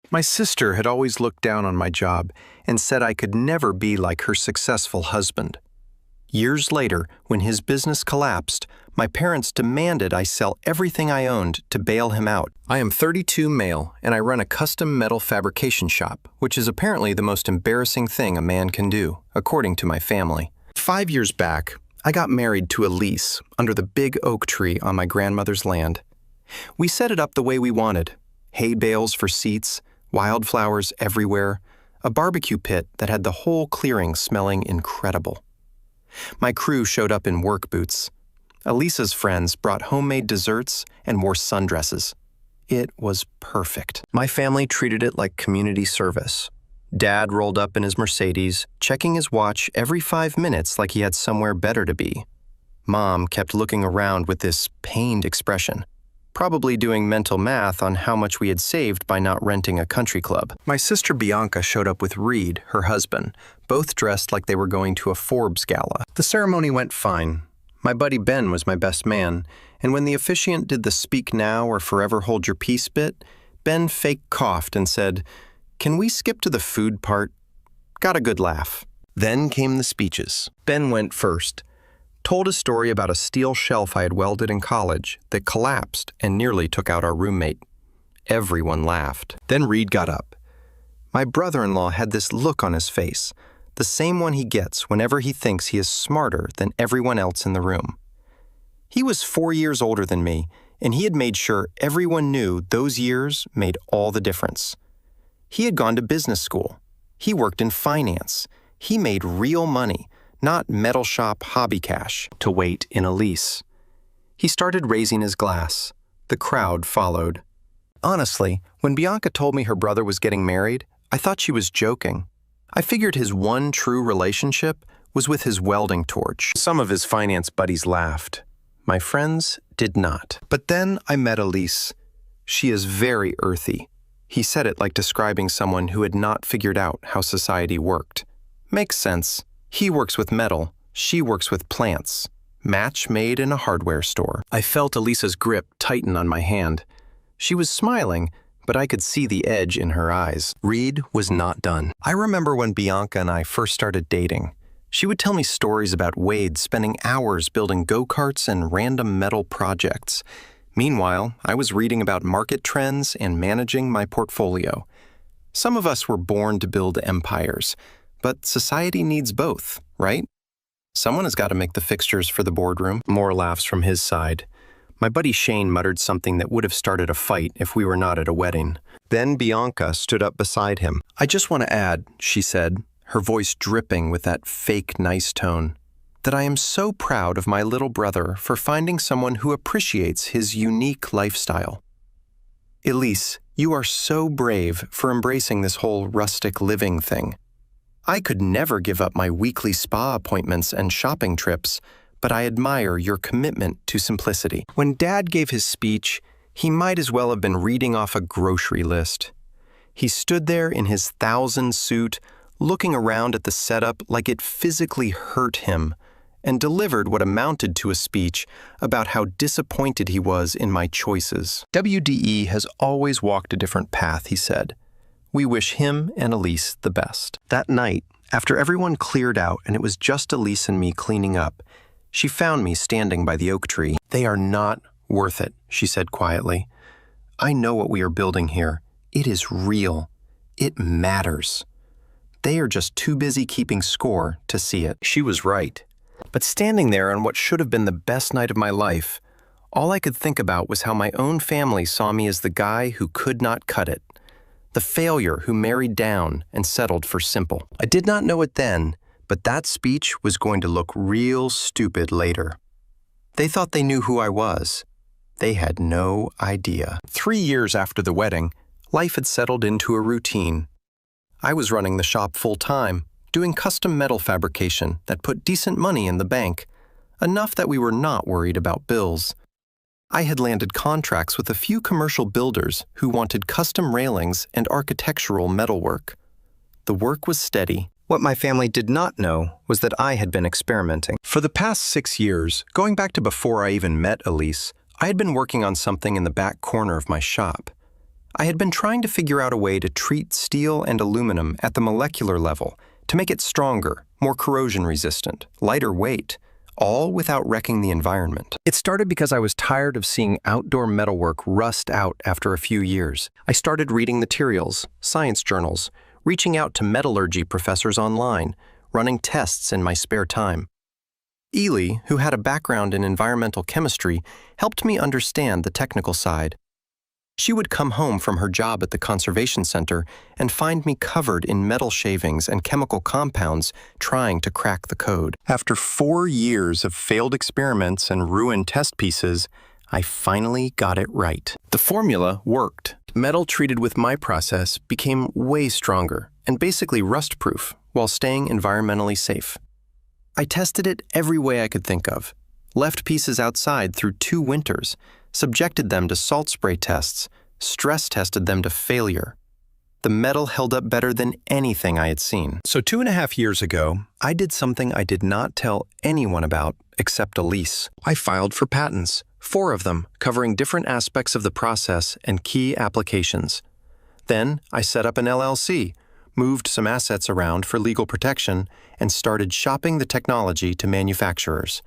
My sister had always looked down on my job and said I could never be like her successful husband. Years later, when his business collapsed, my parents demanded I sell everything I owned to bail him out. I am 32 male, and I run a custom metal fabrication shop, which is apparently the most embarrassing thing a man can do, according to my family. 5 years back, I got married to Elise under the big oak tree on my grandmother's land. We set it up the way we wanted: hay bales for seats, wildflowers everywhere, a barbecue pit that had the whole clearing smelling incredible. My crew showed up in work boots. Elisa's friends brought homemade desserts and wore sundresses. It was perfect. My family treated it like community service. Dad rolled up in his Mercedes, checking his watch every 5 minutes like he had somewhere better to be. Mom kept looking around with this pained expression, probably doing mental math on how much we had saved by not renting a country club. My sister Bianca showed up with Reed, her husband, both dressed like they were going to a Forbes gala. The ceremony went fine. My buddy Ben was my best man, and when the officiant did the speak now or forever hold your peace bit, Ben fake coughed and said, "Can we skip to the food part?" Got a good laugh. Then came the speeches. Ben went first. Told a story about a steel shelf I had welded in college that collapsed and nearly took out our roommate. Everyone laughed. Then Reed got up. My brother-in-law had this look on his face, the same one he gets whenever he thinks he is smarter than everyone else in the room. He was 4 years older than me, and he had made sure everyone knew those years made all the difference. He had gone to business school. He worked in finance. He made real money, not metal shop hobby cash, to wait in a lease. He started raising his glass. The crowd followed. Honestly, when Bianca told me her brother was getting married, I thought she was joking. I figured his one true relationship was with his welding torch. Some of his finance buddies laughed. My friends did not. But then I met Elise. She is very earthy. He said it like describing someone who had not figured out how society worked. Makes sense. He works with metal, she works with plants. Match made in a hardware store. I felt Elisa's grip tighten on my hand. She was smiling, but I could see the edge in her eyes. Reed was not done. I remember when Bianca and I first started dating. She would tell me stories about Wade spending hours building go-karts and random metal projects. Meanwhile, I was reading about market trends and managing my portfolio. Some of us were born to build empires, but society needs both, right? Someone has got to make the fixtures for the boardroom. More laughs from his side. My buddy Shane muttered something that would have started a fight if we were not at a wedding. Then Bianca stood up beside him. "I just want to add," she said, her voice dripping with that fake nice tone, "that I am so proud of my little brother for finding someone who appreciates his unique lifestyle. Elise, you are so brave for embracing this whole rustic living thing. I could never give up my weekly spa appointments and shopping trips, but I admire your commitment to simplicity." When Dad gave his speech, he might as well have been reading off a grocery list. He stood there in his 1,000 suit, looking around at the setup like it physically hurt him, and delivered what amounted to a speech about how disappointed he was in my choices. WDE has always walked a different path, he said. We wish him and Elise the best. That night, after everyone cleared out and it was just Elise and me cleaning up, she found me standing by the oak tree. "They are not worth it," she said quietly. "I know what we are building here. It is real. It matters. They are just too busy keeping score to see it." She was right. But standing there on what should have been the best night of my life, all I could think about was how my own family saw me as the guy who could not cut it, the failure who married down and settled for simple. I did not know it then, but that speech was going to look real stupid later. They thought they knew who I was. They had no idea. 3 years after the wedding, life had settled into a routine. I was running the shop full-time, doing custom metal fabrication that put decent money in the bank, enough that we were not worried about bills. I had landed contracts with a few commercial builders who wanted custom railings and architectural metalwork. The work was steady. What my family did not know was that I had been experimenting. For the past 6 years, going back to before I even met Elise, I had been working on something in the back corner of my shop. I had been trying to figure out a way to treat steel and aluminum at the molecular level to make it stronger, more corrosion-resistant, lighter weight, all without wrecking the environment. It started because I was tired of seeing outdoor metalwork rust out after a few years. I started reading materials, science journals, reaching out to metallurgy professors online, running tests in my spare time. Ely, who had a background in environmental chemistry, helped me understand the technical side. She would come home from her job at the conservation center and find me covered in metal shavings and chemical compounds trying to crack the code. After 4 years of failed experiments and ruined test pieces, I finally got it right. The formula worked. Metal treated with my process became way stronger and basically rust-proof while staying environmentally safe. I tested it every way I could think of, left pieces outside through 2 winters, subjected them to salt spray tests, stress tested them to failure. The metal held up better than anything I had seen. So 2.5 years ago, I did something I did not tell anyone about except Elise. I filed for patents, 4 of them, covering different aspects of the process and key applications. Then I set up an LLC, moved some assets around for legal protection, and started shopping the technology to manufacturers.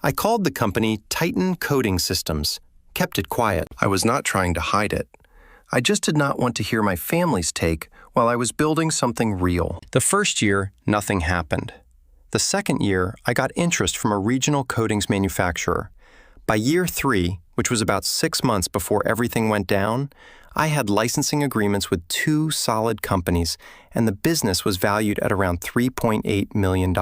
I called the company Titan Coding Systems, kept it quiet. I was not trying to hide it. I just did not want to hear my family's take while I was building something real. The first year, nothing happened. The second year, I got interest from a regional coatings manufacturer. By year 3, which was about 6 months before everything went down, I had licensing agreements with 2 solid companies, and the business was valued at around $3.8 million.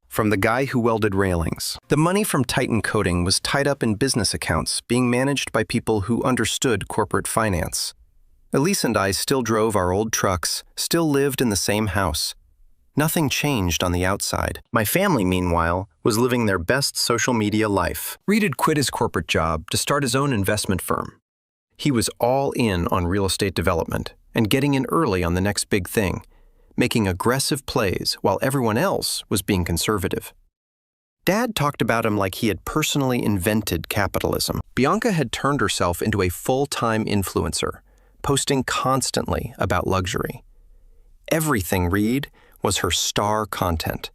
From the guy who welded railings. The money from Titan Coating was tied up in business accounts being managed by people who understood corporate finance. Elise and I still drove our old trucks, still lived in the same house. Nothing changed on the outside. My family, meanwhile, was living their best social media life. Reed had quit his corporate job to start his own investment firm. He was all in on real estate development and getting in early on the next big thing, making aggressive plays while everyone else was being conservative. Dad talked about him like he had personally invented capitalism. Bianca had turned herself into a full-time influencer, posting constantly about luxury. Everything Reed was her star content,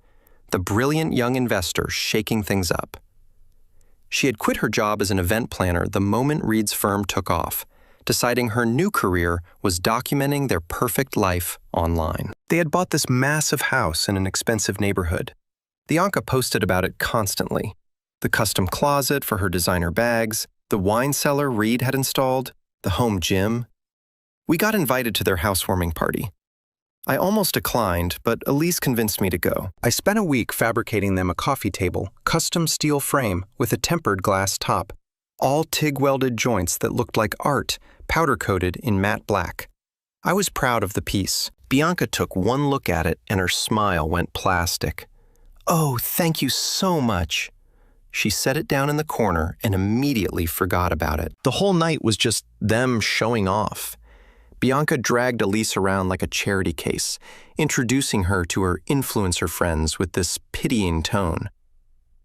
the brilliant young investor shaking things up. She had quit her job as an event planner the moment Reed's firm took off, deciding her new career was documenting their perfect life online. They had bought this massive house in an expensive neighborhood. Bianca posted about it constantly. The custom closet for her designer bags, the wine cellar Reed had installed, the home gym. We got invited to their housewarming party. I almost declined, but Elise convinced me to go. I spent a week fabricating them a coffee table, custom steel frame with a tempered glass top, all TIG-welded joints that looked like art, powder-coated in matte black. I was proud of the piece. Bianca took one look at it and her smile went plastic. "Oh, thank you so much." She set it down in the corner and immediately forgot about it. The whole night was just them showing off. Bianca dragged Elise around like a charity case, introducing her to her influencer friends with this pitying tone.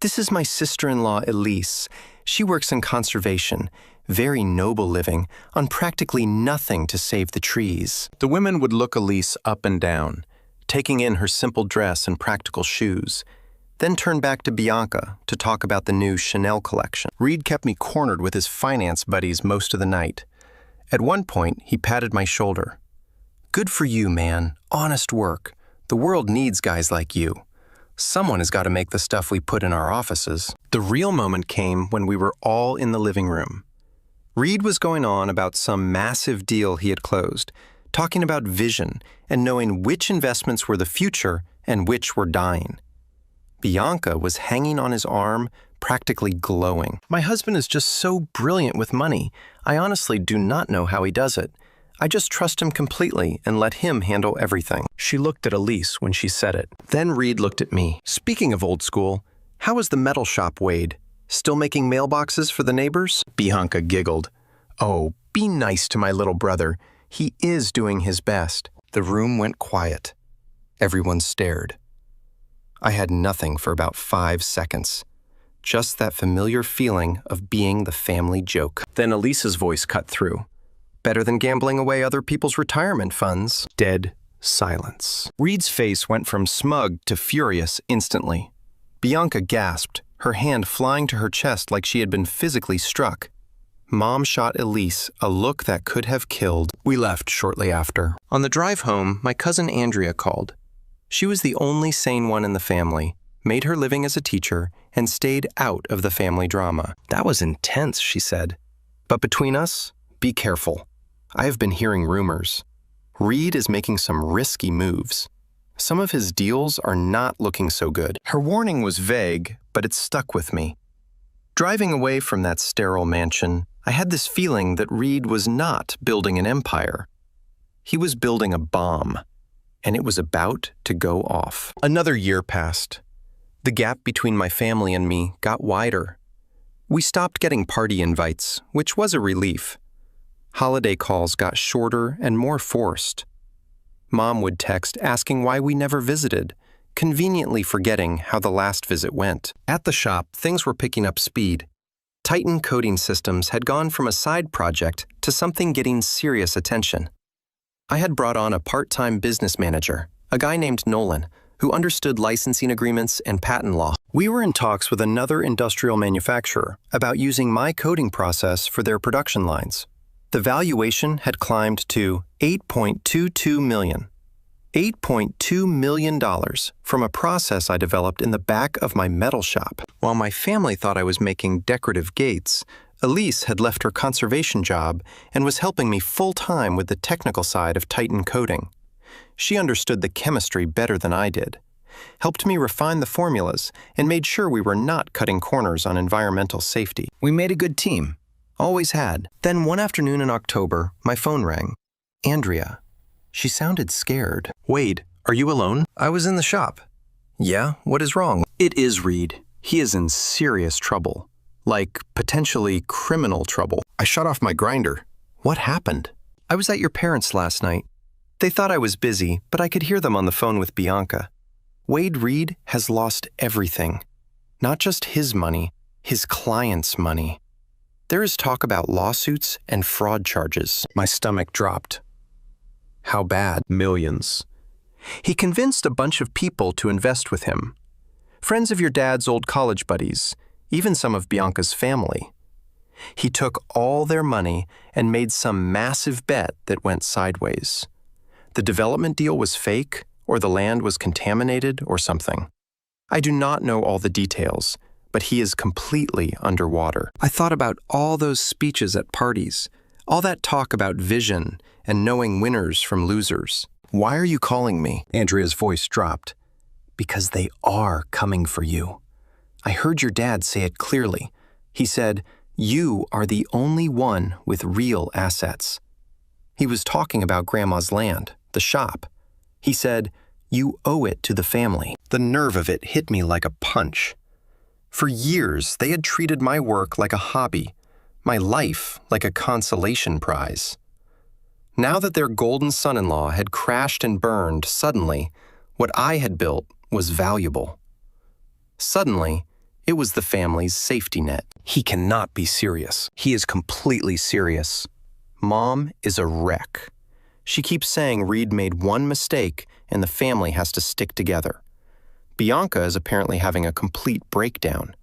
"This is my sister-in-law, Elise. She works in conservation, very noble living, on practically nothing to save the trees." The women would look Elise up and down, taking in her simple dress and practical shoes, then turn back to Bianca to talk about the new Chanel collection. Reed kept me cornered with his finance buddies most of the night. At one point, he patted my shoulder. "Good for you, man. Honest work. The world needs guys like you. Someone has got to make the stuff we put in our offices." The real moment came when we were all in the living room. Reed was going on about some massive deal he had closed, talking about vision and knowing which investments were the future and which were dying. Bianca was hanging on his arm, practically glowing. "My husband is just so brilliant with money. I honestly do not know how he does it. I just trust him completely and let him handle everything." She looked at Elise when she said it. Then Reed looked at me. "Speaking of old school, how is the metal shop, Wade? Still making mailboxes for the neighbors?" Bianca giggled. "Oh, be nice to my little brother. He is doing his best." The room went quiet. Everyone stared. I had nothing for about 5 seconds. Just that familiar feeling of being the family joke. Then Elise's voice cut through. Better than gambling away other people's retirement funds. Dead silence. Reed's face went from smug to furious instantly. Bianca gasped, her hand flying to her chest like she had been physically struck. Mom shot Elise a look that could have killed. We left shortly after. On the drive home, my cousin Andrea called. She was the only sane one in the family, made her living as a teacher, and stayed out of the family drama. That was intense, she said. But between us, be careful. I have been hearing rumors. Reed is making some risky moves. Some of his deals are not looking so good. Her warning was vague, but it stuck with me. Driving away from that sterile mansion, I had this feeling that Reed was not building an empire. He was building a bomb, and it was about to go off. Another year passed. The gap between my family and me got wider. We stopped getting party invites, which was a relief. Holiday calls got shorter and more forced. Mom would text asking why we never visited, conveniently forgetting how the last visit went. At the shop, things were picking up speed. Titan Coding Systems had gone from a side project to something getting serious attention. I had brought on a part-time business manager, a guy named Nolan, who understood licensing agreements and patent law. We were in talks with another industrial manufacturer about using my coding process for their production lines. The valuation had climbed to $8.22 million. $8.2 million from a process I developed in the back of my metal shop. While my family thought I was making decorative gates, Elise had left her conservation job and was helping me full-time with the technical side of Titan coding. She understood the chemistry better than I did, helped me refine the formulas, and made sure we were not cutting corners on environmental safety. We made a good team. Always had. Then one afternoon in October, my phone rang. Andrea. She sounded scared. Wade, are you alone? I was in the shop. Yeah, what is wrong? It is Reed. He is in serious trouble. Like, potentially criminal trouble. I shut off my grinder. What happened? I was at your parents' last night. They thought I was busy, but I could hear them on the phone with Bianca. Wade Reed has lost everything. Not just his money, his clients' money. There is talk about lawsuits and fraud charges. My stomach dropped. How bad? Millions. He convinced a bunch of people to invest with him. Friends of your dad's old college buddies, even some of Bianca's family. He took all their money and made some massive bet that went sideways. The development deal was fake, or the land was contaminated, or something. I do not know all the details, but he is completely underwater. I thought about all those speeches at parties, all that talk about vision and knowing winners from losers. Why are you calling me? Andrea's voice dropped. Because they are coming for you. I heard your dad say it clearly. He said, you are the only one with real assets. He was talking about Grandma's land, the shop. He said, you owe it to the family. The nerve of it hit me like a punch. For years, they had treated my work like a hobby, my life like a consolation prize. Now that their golden son-in-law had crashed and burned, suddenly, what I had built was valuable. Suddenly, it was the family's safety net. He cannot be serious. He is completely serious. Mom is a wreck. She keeps saying Reed made one mistake and the family has to stick together. Bianca is apparently having a complete breakdown.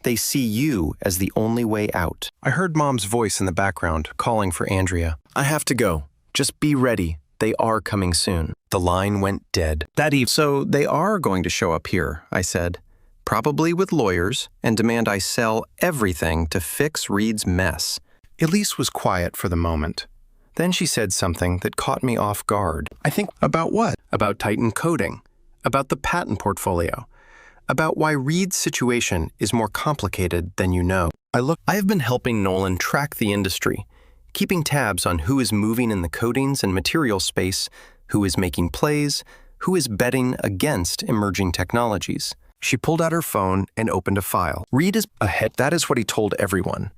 They see you as the only way out. I heard Mom's voice in the background, calling for Andrea. I have to go. Just be ready. They are coming soon. The line went dead. So they are going to show up here, I said. Probably with lawyers, and demand I sell everything to fix Reed's mess. Elise was quiet for the moment. Then she said something that caught me off guard. I think, about what? About Titan coding. About the patent portfolio. About why Reed's situation is more complicated than you know. I have been helping Nolan track the industry, keeping tabs on who is moving in the coatings and materials space, who is making plays, who is betting against emerging technologies. She pulled out her phone and opened a file. Reed is ahead. That is what he told everyone.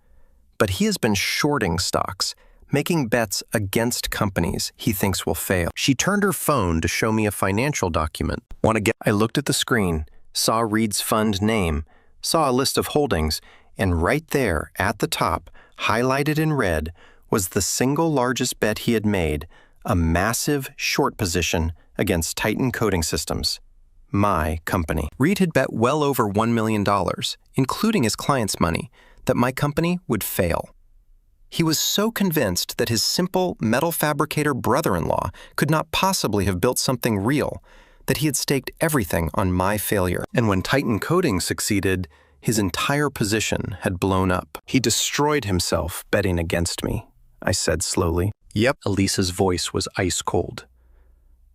But he has been shorting stocks, making bets against companies he thinks will fail. She turned her phone to show me a financial document. I looked at the screen, saw Reed's fund name, saw a list of holdings, and right there at the top, highlighted in red, was the single largest bet he had made, a massive short position against Titan Coding Systems, my company. Reed had bet well over $1 million, including his client's money, that my company would fail. He was so convinced that his simple metal fabricator brother-in-law could not possibly have built something real, that he had staked everything on my failure. And when Titan Coding succeeded, his entire position had blown up. He destroyed himself betting against me, I said slowly. Yep, Elisa's voice was ice cold.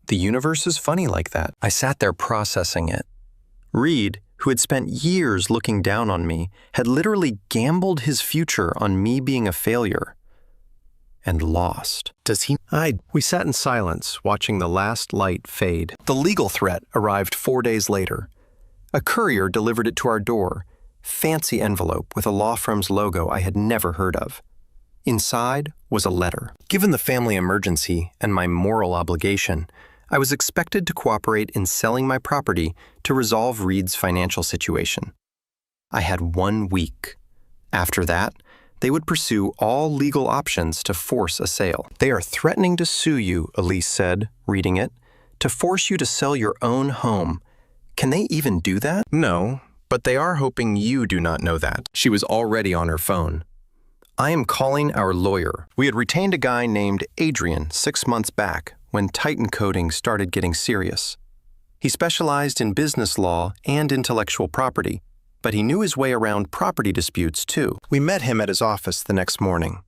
The universe is funny like that. I sat there processing it. Reed, who had spent years looking down on me, had literally gambled his future on me being a failure. And lost. We sat in silence, watching the last light fade. The legal threat arrived 4 days later. A courier delivered it to our door, fancy envelope with a law firm's logo I had never heard of. Inside was a letter. Given the family emergency and my moral obligation, I was expected to cooperate in selling my property to resolve Reed's financial situation. I had 1 week. After that, they would pursue all legal options to force a sale. They are threatening to sue you, Elise said, reading it, to force you to sell your own home. Can they even do that? No, but they are hoping you do not know that. She was already on her phone. I am calling our lawyer. We had retained a guy named Adrian 6 months back when Titan Coding started getting serious. He specialized in business law and intellectual property, but he knew his way around property disputes too. We met him at his office the next morning.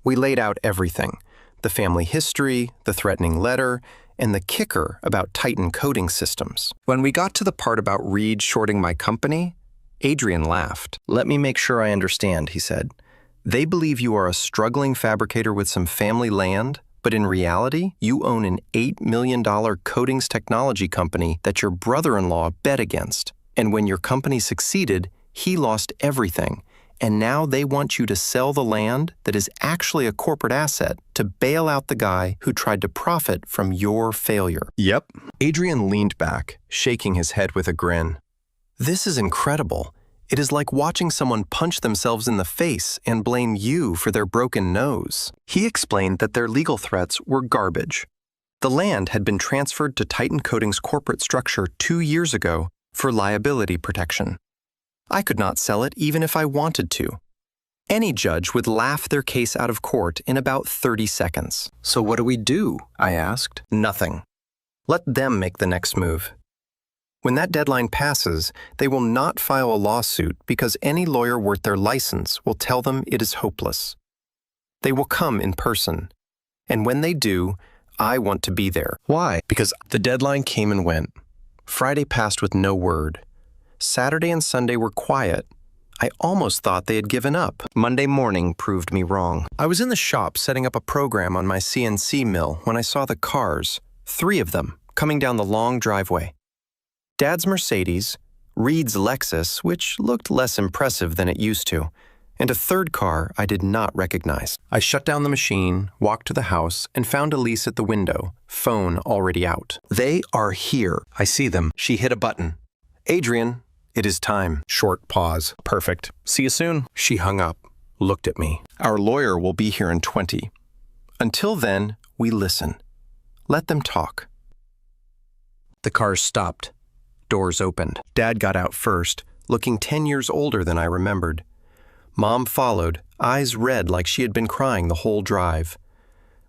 We laid out everything: the family history, the threatening letter, and the kicker about Titan Coding Systems. When we got to the part about Reed shorting my company, Adrian laughed. Let me make sure I understand, he said. They believe you are a struggling fabricator with some family land, but in reality, you own an $8 million coatings technology company that your brother-in-law bet against. And when your company succeeded, he lost everything. And now they want you to sell the land that is actually a corporate asset to bail out the guy who tried to profit from your failure. Yep. Adrian leaned back, shaking his head with a grin. This is incredible. It is like watching someone punch themselves in the face and blame you for their broken nose. He explained that their legal threats were garbage. The land had been transferred to Titan Coding's corporate structure 2 years ago for liability protection. I could not sell it even if I wanted to. Any judge would laugh their case out of court in about 30 seconds. So what do we do? I asked. Nothing. Let them make the next move. When that deadline passes, they will not file a lawsuit because any lawyer worth their license will tell them it is hopeless. They will come in person. And when they do, I want to be there. Why? Because the deadline came and went. Friday passed with no word. Saturday and Sunday were quiet. I almost thought they had given up. Monday morning proved me wrong. I was in the shop setting up a program on my CNC mill when I saw the cars, 3 of them, coming down the long driveway. Dad's Mercedes, Reed's Lexus, which looked less impressive than it used to, and a third car I did not recognize. I shut down the machine, walked to the house, and found Elise at the window, phone already out. They are here. I see them. She hit a button. Adrian, it is time. Short pause. Perfect. See you soon. She hung up, looked at me. Our lawyer will be here in 20. Until then, we listen. Let them talk. The cars stopped. Doors opened. Dad got out first, looking 10 years older than I remembered. Mom followed, eyes red like she had been crying the whole drive.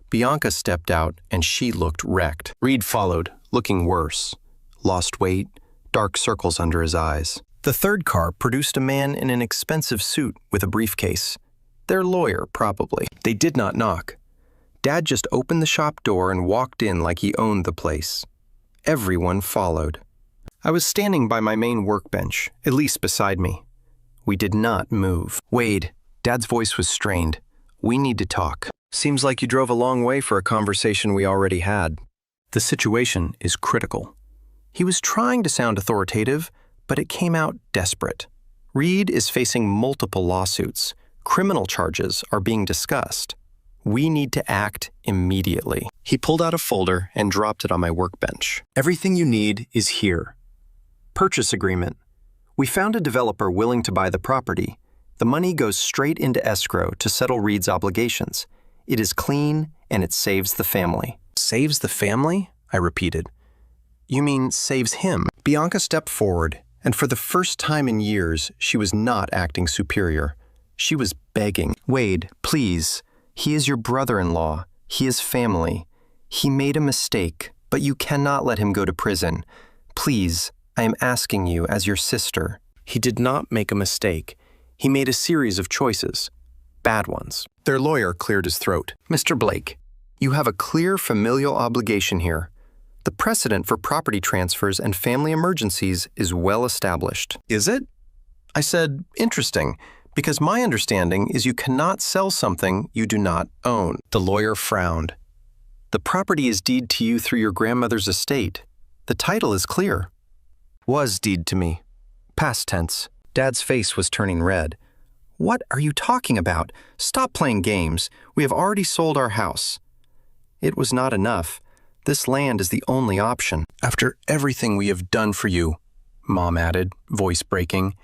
Bianca stepped out, and she looked wrecked. Reed followed, looking worse. Lost weight, dark circles under his eyes. The third car produced a man in an expensive suit with a briefcase. Their lawyer, probably. They did not knock. Dad just opened the shop door and walked in like he owned the place. Everyone followed. I was standing by my main workbench, Elise beside me. We did not move. Wade, Dad's voice was strained. We need to talk. Seems like you drove a long way for a conversation we already had. The situation is critical. He was trying to sound authoritative, but it came out desperate. Reed is facing multiple lawsuits. Criminal charges are being discussed. We need to act immediately. He pulled out a folder and dropped it on my workbench. Everything you need is here. Purchase agreement. We found a developer willing to buy the property. The money goes straight into escrow to settle Reed's obligations. It is clean, and it saves the family." "Saves the family?" I repeated. "You mean saves him?" Bianca stepped forward, and for the first time in years, she was not acting superior. She was begging. "Wade, please. He is your brother-in-law. He is family. He made a mistake, but you cannot let him go to prison. Please, I am asking you as your sister." He did not make a mistake. He made a series of choices. Bad ones. Their lawyer cleared his throat. "Mr. Blake, you have a clear familial obligation here. The precedent for property transfers and family emergencies is well established." "Is it?" I said, "Interesting, because my understanding is you cannot sell something you do not own." The lawyer frowned. "The property is deed to you through your grandmother's estate. The title is clear." "Was deed to me. Past tense." Dad's face was turning red. "What are you talking about? Stop playing games. We have already sold our house." It was not enough. This land is the only option. "After everything we have done for you," Mom added, voice breaking.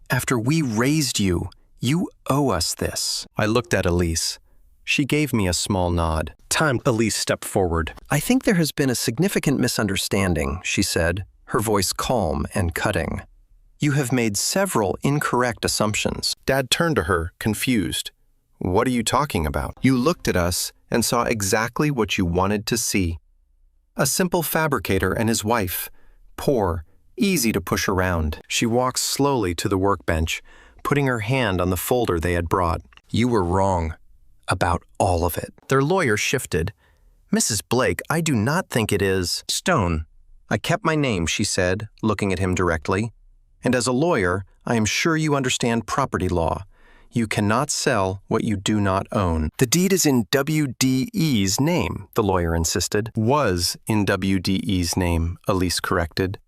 "After we raised you, you owe us this." I looked at Elise. She gave me a small nod. "Time." Elise stepped forward. "I think there has been a significant misunderstanding," she said, her voice calm and cutting. "You have made several incorrect assumptions." Dad turned to her, confused. "What are you talking about?" "You looked at us and saw exactly what you wanted to see. A simple fabricator and his wife, poor, easy to push around." She walked slowly to the workbench, putting her hand on the folder they had brought. "You were wrong about all of it." Their lawyer shifted. "Mrs. Blake, I do not think it is." "Stone." "I kept my name," she said, looking at him directly. "And as a lawyer, I am sure you understand property law. You cannot sell what you do not own." "The deed is in WDE's name," the lawyer insisted. "Was in WDE's name," Elise corrected.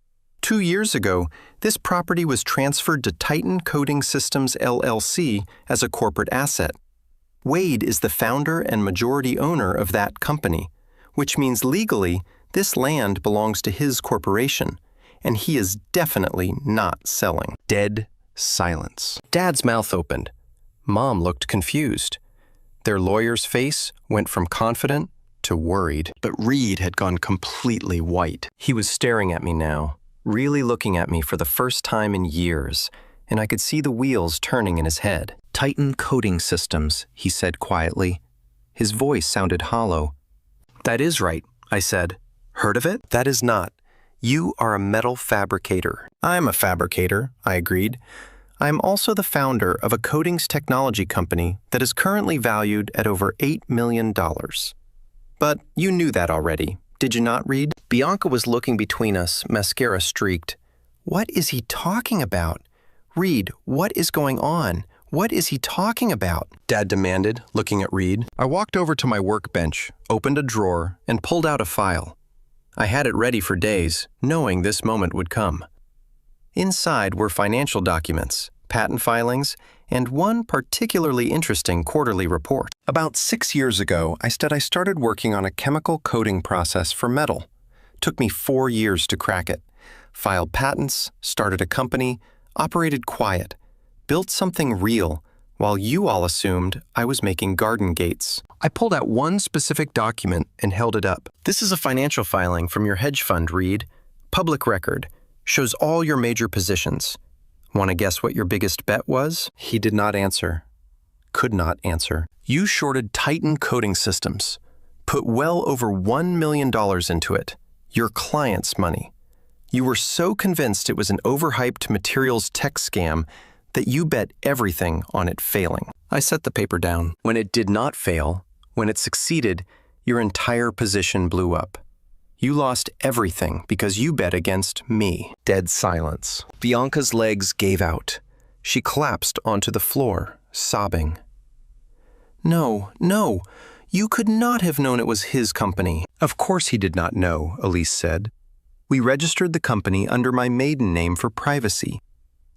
2 years ago, this property was transferred to Titan Coding Systems LLC as a corporate asset. Wade is the founder and majority owner of that company, which means legally this land belongs to his corporation, and he is definitely not selling." Dead silence. Dad's mouth opened. Mom looked confused. Their lawyer's face went from confident to worried, but Reed had gone completely white. He was staring at me now, really looking at me for the first time in years, and I could see the wheels turning in his head. "Titan Coding Systems," he said quietly. His voice sounded hollow. "That is right," I said. "Heard of it?" "That is not. You are a metal fabricator." "I'm a fabricator," I agreed. "I am also the founder of a coatings technology company that is currently valued at over $8 million. But you knew that already, did you not, Reed?" Bianca was looking between us, mascara streaked. "What is he talking about? Reed, what is going on? What is he talking about?" Dad demanded, looking at Reed. I walked over to my workbench, opened a drawer, and pulled out a file. I had it ready for days, knowing this moment would come. Inside were financial documents, patent filings, and one particularly interesting quarterly report. About 6 years ago, I started working on a chemical coating process for metal. Took me 4 years to crack it. Filed patents, started a company, operated quiet, built something real, while you all assumed I was making garden gates. I pulled out one specific document and held it up. "This is a financial filing from your hedge fund, Reed. Public record. Shows all your major positions. Want to guess what your biggest bet was?" He did not answer. Could not answer. "You shorted Titan Coding Systems. Put well over $1 million into it. Your client's money. You were so convinced it was an overhyped materials tech scam that you bet everything on it failing." I set the paper down. "When it did not fail, when it succeeded, your entire position blew up. You lost everything because you bet against me." Dead silence. Bianca's legs gave out. She collapsed onto the floor, sobbing. No, you could not have known it was his company." "Of course he did not know," Elise said. "We registered the company under my maiden name for privacy.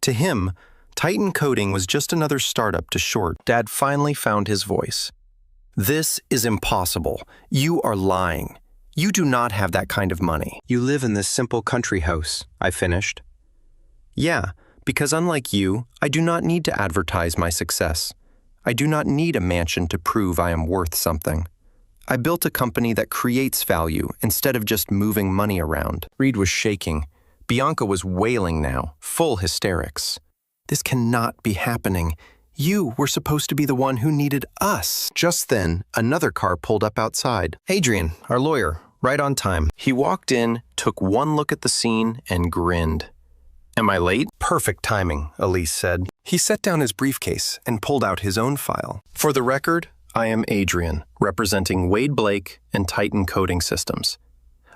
To him, Titan Coding was just another startup to short." Dad finally found his voice. "This is impossible. You are lying. You do not have that kind of money." "You live in this simple country house," I finished. "Yeah, because unlike you, I do not need to advertise my success. I do not need a mansion to prove I am worth something. I built a company that creates value instead of just moving money around. Reed was shaking. Bianca was wailing now, full hysterics. This cannot be happening. You were supposed to be the one who needed us. Just then, another car pulled up outside. Adrian, our lawyer, right on time. He walked in, took one look at the scene, and grinned. "Am I late?" Perfect timing, Elise said. He set down his briefcase and pulled out his own file. "For the record, I am Adrian, representing Wade Blake and Titan Coding Systems.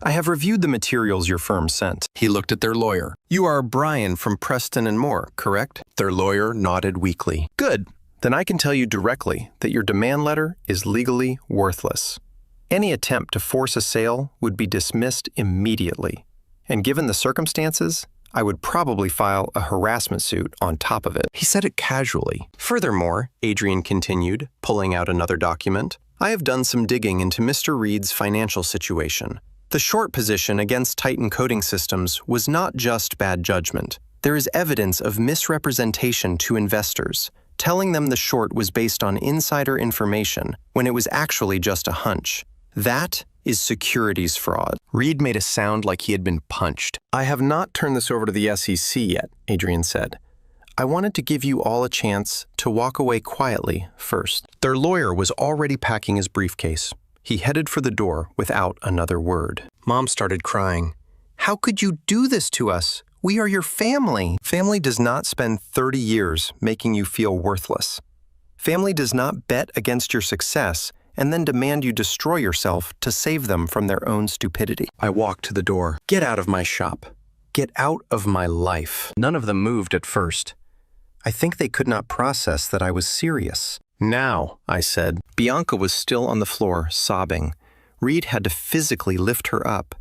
I have reviewed the materials your firm sent." He looked at their lawyer. "You are Brian from Preston & Moore, correct?" Their lawyer nodded weakly. "Good. Then I can tell you directly that your demand letter is legally worthless. Any attempt to force a sale would be dismissed immediately. And given the circumstances, I would probably file a harassment suit on top of it." He said it casually. "Furthermore," Adrian continued, pulling out another document, "I have done some digging into Mr. Reed's financial situation. The short position against Titan Coding Systems was not just bad judgment. There is evidence of misrepresentation to investors, telling them the short was based on insider information when it was actually just a hunch. That is securities fraud." Reed made a sound like he had been punched. "I have not turned this over to the SEC yet," Adrian said. "I wanted to give you all a chance to walk away quietly first." Their lawyer was already packing his briefcase. He headed for the door without another word. Mom started crying. "How could you do this to us? We are your family." Family does not spend 30 years making you feel worthless. Family does not bet against your success and then demand you destroy yourself to save them from their own stupidity. I walked to the door. "Get out of my shop. Get out of my life." None of them moved at first. I think they could not process that I was serious. "Now," I said. Bianca was still on the floor, sobbing. Reed had to physically lift her up.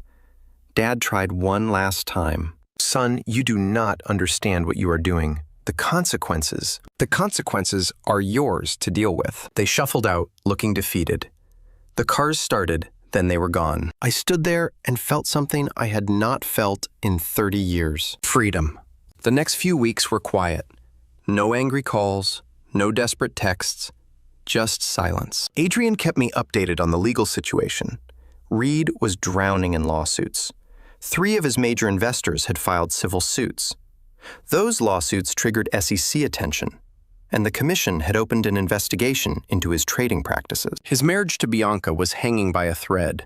Dad tried one last time. "Son, you do not understand what you are doing. The consequences are yours to deal with." They shuffled out, looking defeated. The cars started, then they were gone. I stood there and felt something I had not felt in 30 years. Freedom. The next few weeks were quiet. No angry calls, no desperate texts, just silence. Adrian kept me updated on the legal situation. Reed was drowning in lawsuits. 3 of his major investors had filed civil suits. Those lawsuits triggered SEC attention, and the commission had opened an investigation into his trading practices. His marriage to Bianca was hanging by a thread.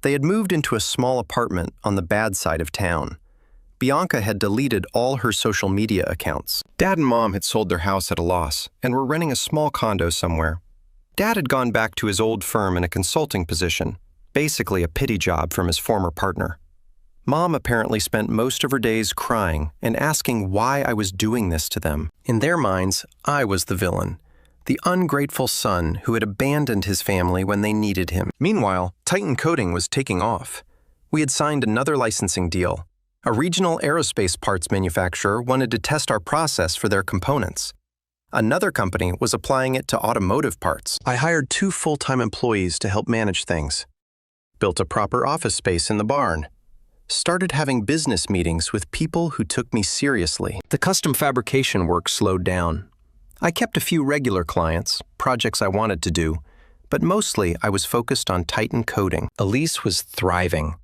They had moved into a small apartment on the bad side of town. Bianca had deleted all her social media accounts. Dad and Mom had sold their house at a loss and were renting a small condo somewhere. Dad had gone back to his old firm in a consulting position, basically a pity job from his former partner. Mom apparently spent most of her days crying and asking why I was doing this to them. In their minds, I was the villain, the ungrateful son who had abandoned his family when they needed him. Meanwhile, Titan Coding was taking off. We had signed another licensing deal. A regional aerospace parts manufacturer wanted to test our process for their components. Another company was applying it to automotive parts. I hired 2 full-time employees to help manage things. Built a proper office space in the barn. Started having business meetings with people who took me seriously. The custom fabrication work slowed down. I kept a few regular clients, projects I wanted to do, but mostly I was focused on Titan Coding. Elise was thriving.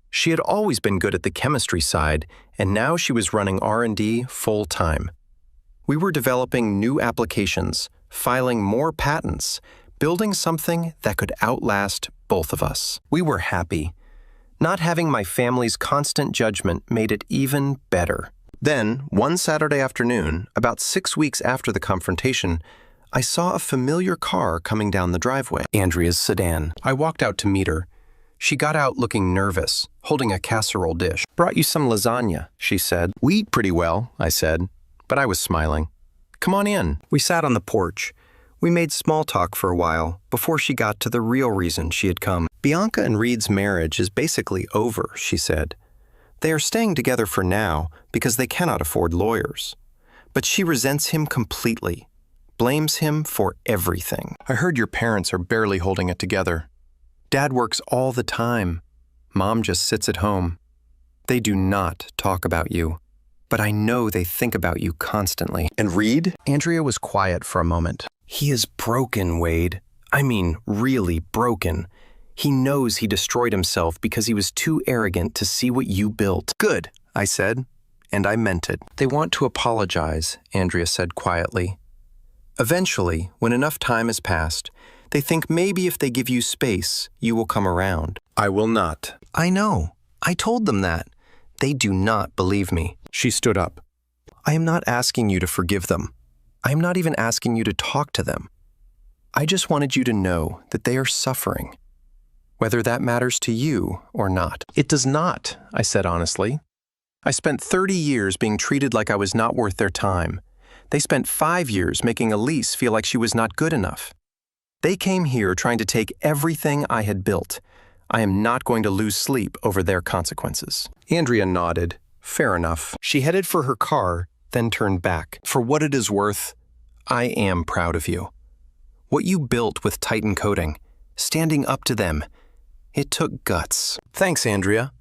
She had always been good at the chemistry side, and now she was running R&D full-time. We were developing new applications, filing more patents, building something that could outlast both of us. We were happy. Not having my family's constant judgment made it even better. Then, one Saturday afternoon, about 6 weeks after the confrontation, I saw a familiar car coming down the driveway. Andrea's sedan. I walked out to meet her. She got out looking nervous, holding a casserole dish. "Brought you some lasagna," she said. "We eat pretty well," I said, but I was smiling. "Come on in." We sat on the porch. We made small talk for a while before she got to the real reason she had come. "Bianca and Reed's marriage is basically over," she said. "They are staying together for now because they cannot afford lawyers. But she resents him completely, blames him for everything. I heard your parents are barely holding it together. Dad works all the time. Mom just sits at home. They do not talk about you, but I know they think about you constantly." "And Reed?" Andrea was quiet for a moment. He is broken, Wade. I mean, really broken. He knows he destroyed himself because he was too arrogant to see what you built. Good, I said, and I meant it. They want to apologize, Andrea said quietly. Eventually, when enough time has passed, they think maybe if they give you space, you will come around. I will not. I know. I told them that. They do not believe me. She stood up. I am not asking you to forgive them. I am not even asking you to talk to them. I just wanted you to know that they are suffering, whether that matters to you or not. It does not, I said honestly. I spent 30 years being treated like I was not worth their time. They spent 5 years making Elise feel like she was not good enough. They came here trying to take everything I had built. I am not going to lose sleep over their consequences. Andrea nodded. Fair enough. She headed for her car, then turned back. For what it is worth, I am proud of you. What you built with Titan Coding, standing up to them, it took guts. Thanks, Andrea.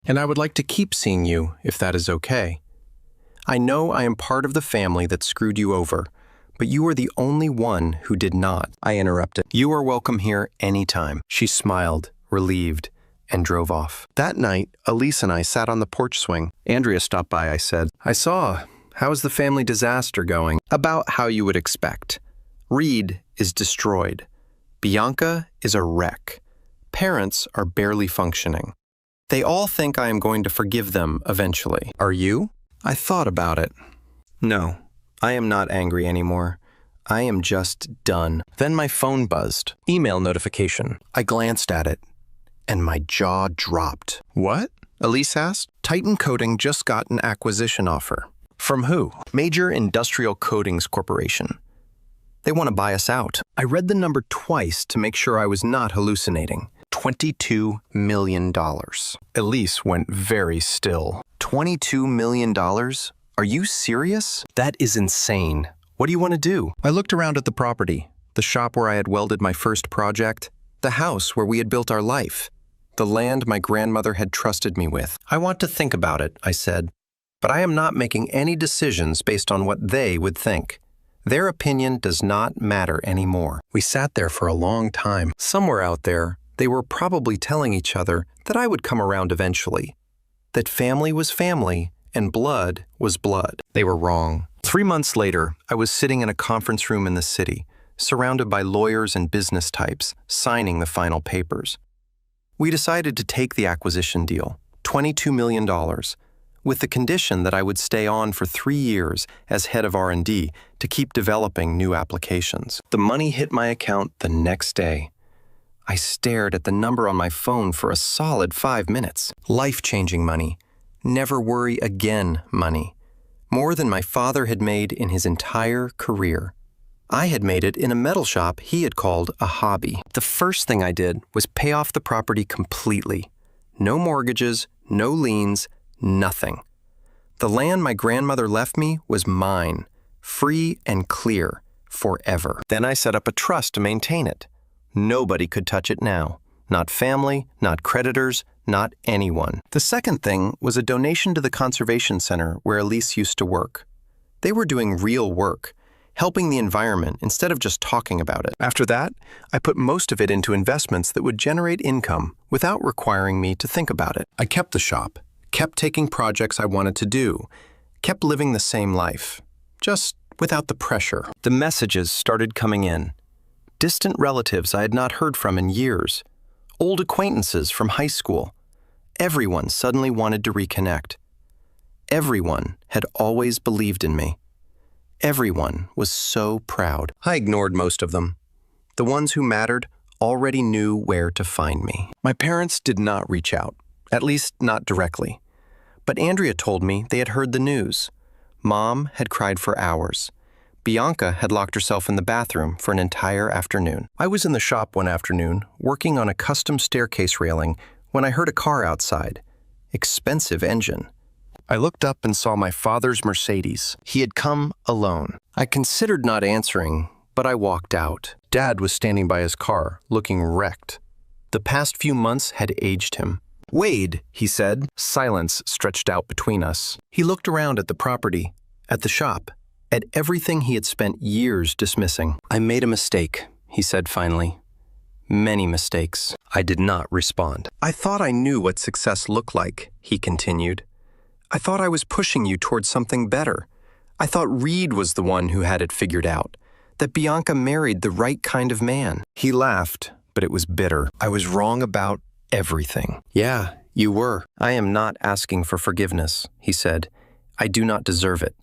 And I would like to keep seeing you, if that is okay. I know I am part of the family that screwed you over, but you are the only one who did not. I interrupted. You are welcome here anytime. She smiled, relieved, and drove off. That night, Elise and I sat on the porch swing. Andrea stopped by, I said. I saw. How is the family disaster going? About how you would expect. Reed is destroyed. Bianca is a wreck. Parents are barely functioning. They all think I am going to forgive them eventually. Are you? I thought about it. No, I am not angry anymore. I am just done. Then my phone buzzed. Email notification. I glanced at it, and my jaw dropped. What? Elise asked. Titan Coding just got an acquisition offer. From who? Major Industrial Coatings Corporation. They want to buy us out. I read the number twice to make sure I was not hallucinating. $22 million. Elise went very still. $22 million? Are you serious? That is insane. What do you want to do? I looked around at the property, the shop where I had welded my first project, the house where we had built our life, the land my grandmother had trusted me with. I want to think about it, I said, but I am not making any decisions based on what they would think. Their opinion does not matter anymore. We sat there for a long time. Somewhere out there, they were probably telling each other that I would come around eventually, that family was family and blood was blood. They were wrong. 3 months later, I was sitting in a conference room in the city, surrounded by lawyers and business types, signing the final papers. We decided to take the acquisition deal, $22 million, with the condition that I would stay on for 3 years as head of R&D to keep developing new applications. The money hit my account the next day. I stared at the number on my phone for a solid 5 minutes. Life-changing money. Never worry again money. More than my father had made in his entire career. I had made it in a metal shop he had called a hobby. The first thing I did was pay off the property completely. No mortgages, no liens, nothing. The land my grandmother left me was mine, free and clear, forever. Then I set up a trust to maintain it. Nobody could touch it now. Not family, not creditors, not anyone. The second thing was a donation to the conservation center where Elise used to work. They were doing real work, helping the environment instead of just talking about it. After that, I put most of it into investments that would generate income without requiring me to think about it. I kept the shop, kept taking projects I wanted to do, kept living the same life, just without the pressure. The messages started coming in. Distant relatives I had not heard from in years. Old acquaintances from high school. Everyone suddenly wanted to reconnect. Everyone had always believed in me. Everyone was so proud. I ignored most of them. The ones who mattered already knew where to find me. My parents did not reach out, at least not directly. But Andrea told me they had heard the news. Mom had cried for hours. Bianca had locked herself in the bathroom for an entire afternoon. I was in the shop one afternoon, working on a custom staircase railing, when I heard a car outside. Expensive engine. I looked up and saw my father's Mercedes. He had come alone. I considered not answering, but I walked out. Dad was standing by his car, looking wrecked. The past few months had aged him. "Wade," he said. Silence stretched out between us. He looked around at the property, at the shop, at everything he had spent years dismissing. "I made a mistake," he said finally. "Many mistakes." I did not respond. "I thought I knew what success looked like," he continued. "I thought I was pushing you towards something better. I thought Reed was the one who had it figured out, that Bianca married the right kind of man." He laughed, but it was bitter. I was wrong about everything. "Yeah, you were." "I am not asking for forgiveness," he said. "I do not deserve it.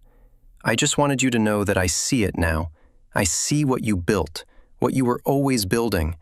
I just wanted you to know that I see it now. I see what you built, what you were always building,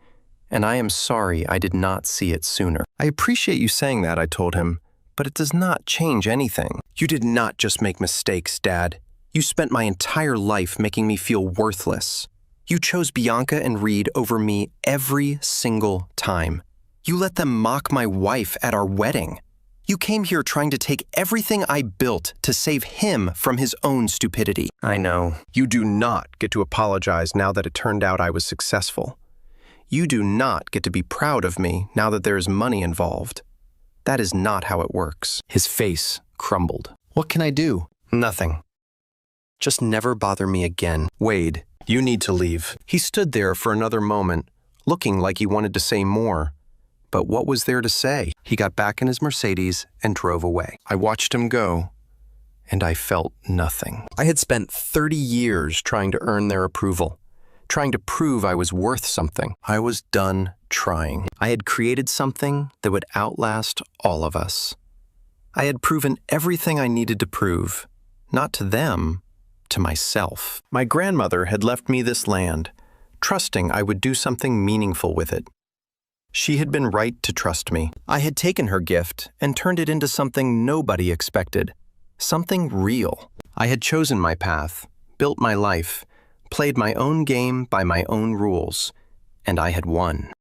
and I am sorry I did not see it sooner." "I appreciate you saying that," I told him, "but it does not change anything. You did not just make mistakes, Dad. You spent my entire life making me feel worthless. You chose Bianca and Reed over me every single time. You let them mock my wife at our wedding. You came here trying to take everything I built to save him from his own stupidity." "I know." "You do not get to apologize now that it turned out I was successful. You do not get to be proud of me now that there is money involved. That is not how it works." His face crumbled. "What can I do?" "Nothing. Just never bother me again." "Wade, you need to leave." He stood there for another moment, looking like he wanted to say more. But what was there to say? He got back in his Mercedes and drove away. I watched him go, and I felt nothing. I had spent 30 years trying to earn their approval, trying to prove I was worth something. I was done trying. I had created something that would outlast all of us. I had proven everything I needed to prove, not to them, to myself. My grandmother had left me this land, trusting I would do something meaningful with it. She had been right to trust me. I had taken her gift and turned it into something nobody expected, something real. I had chosen my path, built my life, played my own game by my own rules, and I had won.